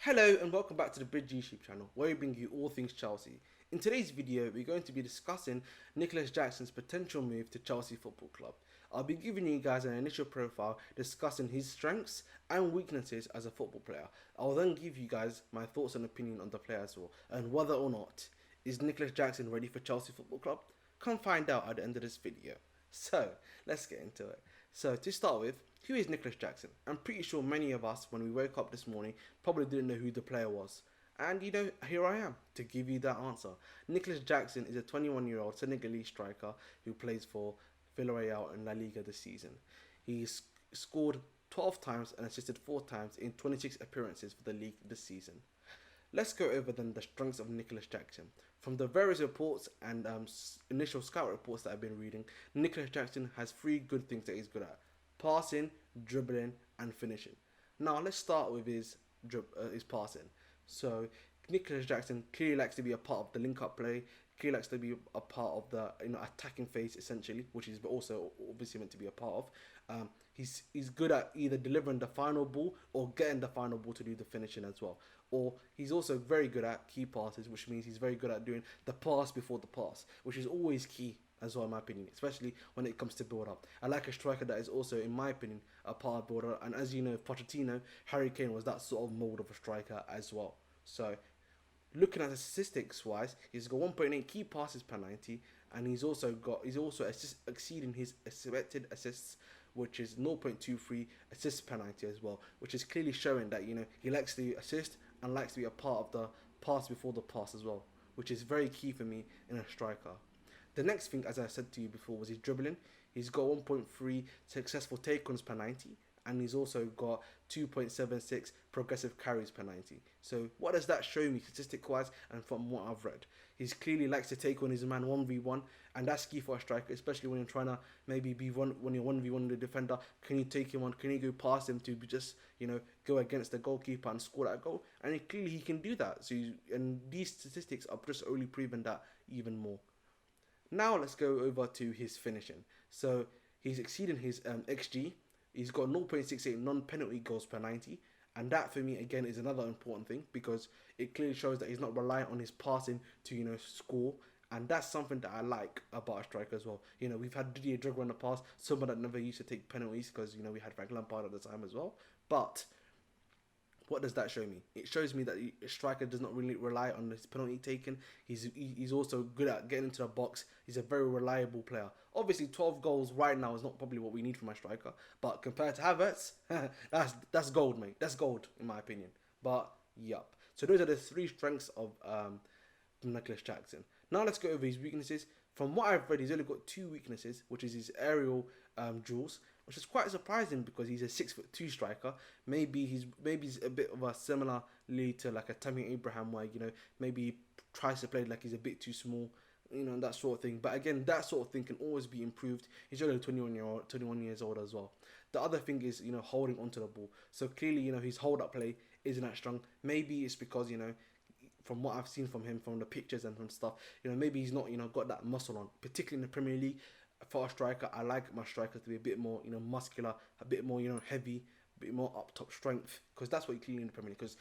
Hello and welcome back to the Bridge YouTube channel, where we bring you all things Chelsea. In today's video, we're going to be discussing Nicolas Jackson's potential move to Chelsea Football Club. I'll be giving you guys an initial profile discussing his strengths and weaknesses as a football player. I'll then give you guys my thoughts and opinion on the player as well, and whether or not is Nicolas Jackson ready for Chelsea Football Club? Come find out at the end of this video. So, let's get into it. So, to start with, who is Nicolas Jackson? I'm pretty sure many of us, when we woke up this morning, probably didn't know who the player was. And here I am to give you that answer. Nicolas Jackson is a 21-year-old Senegalese striker who plays for Villarreal in La Liga this season. He's scored 12 times and assisted 4 times in 26 appearances for the league this season. Let's go over then the strengths of Nicolas Jackson. From the various reports and initial scout reports that I've been reading, Nicolas Jackson has 3 good things that he's good at: passing, dribbling, and finishing. Now let's start with his passing. So Nicolas Jackson clearly likes to be a part of the link-up play. Clearly likes to be a part of the attacking phase essentially, which is also obviously meant to be a part of. He's good at either delivering the final ball or getting the final ball to do the finishing as well. Or he's also very good at key passes, which means he's very good at doing the pass before the pass, which is always key as well in my opinion, especially when it comes to build up. I like a striker that is also, in my opinion, a part of build up. And as you know, Pochettino, Harry Kane was that sort of mold of a striker as well. So looking at the statistics wise, he's got 1.8 key passes per 90, and he's also exceeding his expected assists, which is 0.23 assists per 90 as well, which is clearly showing that he likes to assist and likes to be a part of the pass before the pass as well, which is very key for me in a striker. The next thing, as I said to you before, was his dribbling. He's got 1.3 successful take-ons per 90, and he's also got 2.76 progressive carries per 90. So what does that show me statistic-wise and from what I've read? He clearly likes to take on his man 1v1, and that's key for a striker, especially when you're trying to maybe when you're 1v1 the defender. Can you take him on? Can you go past him to just go against the goalkeeper and score that goal? And clearly he can do that. So and these statistics are just only proving that even more. Now let's go over to his finishing. So he's exceeding his XG. He's got 0.68 non-penalty goals per 90. And that for me, again, is another important thing because it clearly shows that he's not reliant on his passing to, score. And that's something that I like about a striker as well. We've had Didier Drogba in the past, someone that never used to take penalties because, we had Frank Lampard at the time as well. But what does that show me? It shows me that a striker does not really rely on his penalty taking. He's also good at getting into the box. He's a very reliable player. Obviously, 12 goals right now is not probably what we need from a striker. But compared to Havertz, that's gold, mate. That's gold, in my opinion. But, yup. So those are the 3 strengths of Nicolas Jackson. Now let's go over his weaknesses. From what I've read, he's only got 2 weaknesses, which is his aerial duels, which is quite surprising because he's a 6'2" striker. Maybe he's a bit of a similar lead to like a Tammy Abraham, where maybe he tries to play like he's a bit too small, that sort of thing. But again, that sort of thing can always be improved. He's only 21 years old as well. The other thing is holding onto the ball. So clearly his hold up play isn't that strong. Maybe it's because from what I've seen from him, from the pictures and from stuff, maybe he's not got that muscle on, particularly in the Premier League. For a striker, I like my strikers to be a bit more, muscular, a bit more, heavy, a bit more up top strength, because that's what you clearly in the Premier League. Because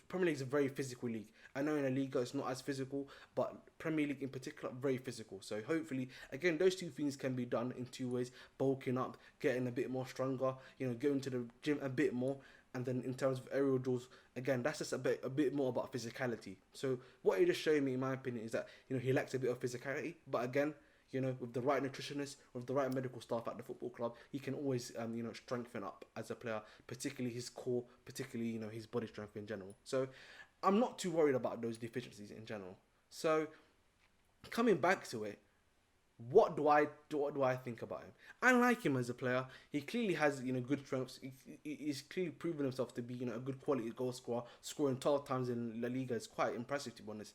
Premier League is a very physical league. I know in La Liga it's not as physical, but Premier League in particular very physical. So hopefully, again, those 2 things can be done in 2 ways: bulking up, getting a bit more stronger, going to the gym a bit more. And then in terms of aerial duels, again, that's just a bit more about physicality. So what he just showed me, in my opinion, is that he lacks a bit of physicality, but again, with the right nutritionist, with the right medical staff at the football club, he can always, strengthen up as a player, particularly his core, particularly, his body strength in general. So I'm not too worried about those deficiencies in general. So coming back to it, what do I think about him? I like him as a player. He clearly has, good strengths. He's clearly proven himself to be, a good quality goal scorer. Scoring 12 times in La Liga is quite impressive, to be honest.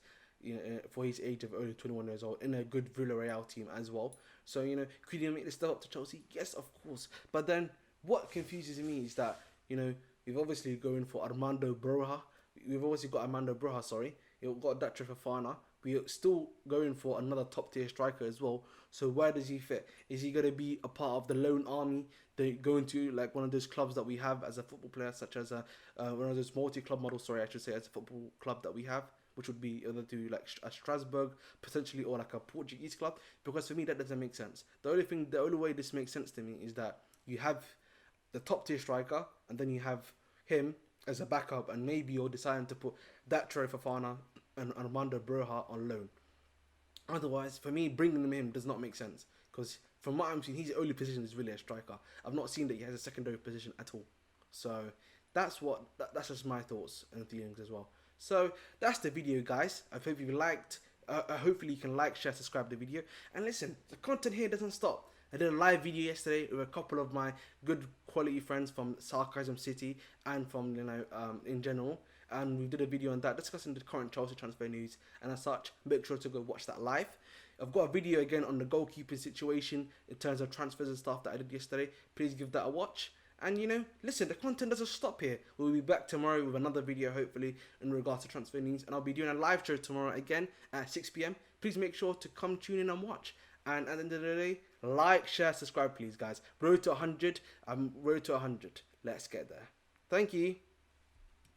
For his age of only 21 years old, in a good Villarreal team as well. So, could he make the step up to Chelsea? Yes, of course. But then, what confuses me is that, we've obviously going for Armando Broja. We've obviously got Armando Broja, sorry. We've got Dutch Fofana. we are still going for another top tier striker as well. So where does he fit? Is he going to be a part of the loan army? They go into like one of those clubs that we have as a football player, such as one of those multi-club models. Sorry, I should say, as a football club that we have, which would be either to like a Strasbourg potentially, or like a Portuguese club. Because for me, that doesn't make sense. The only way this makes sense to me is that you have the top tier striker, and then you have him as a backup, and maybe you're deciding to put that Troy Fofana and Armando Broja on loan. Otherwise, for me, bringing him in does not make sense, because from what I'm seeing, his only position is really a striker. I've not seen that he has a secondary position at all. So that's just my thoughts and feelings as well. So that's the video, guys. I hope you liked. Hopefully you can like, share, subscribe the video, and listen. The content here doesn't stop. I did a live video yesterday with a couple of my good quality friends from Sarcasm City and from in general, and we did a video on that discussing the current Chelsea transfer news. And as such, make sure to go watch that live. I've got a video again on the goalkeeping situation in terms of transfers and stuff that I did yesterday. Please give that a watch. And listen, the content doesn't stop here. We'll be back tomorrow with another video, hopefully, in regards to transfer news. And I'll be doing a live show tomorrow again at 6 p.m. Please make sure to come tune in and watch. And at the end of the day, like, share, subscribe, please, guys. Road to 100. Road to 100. Let's get there. Thank you.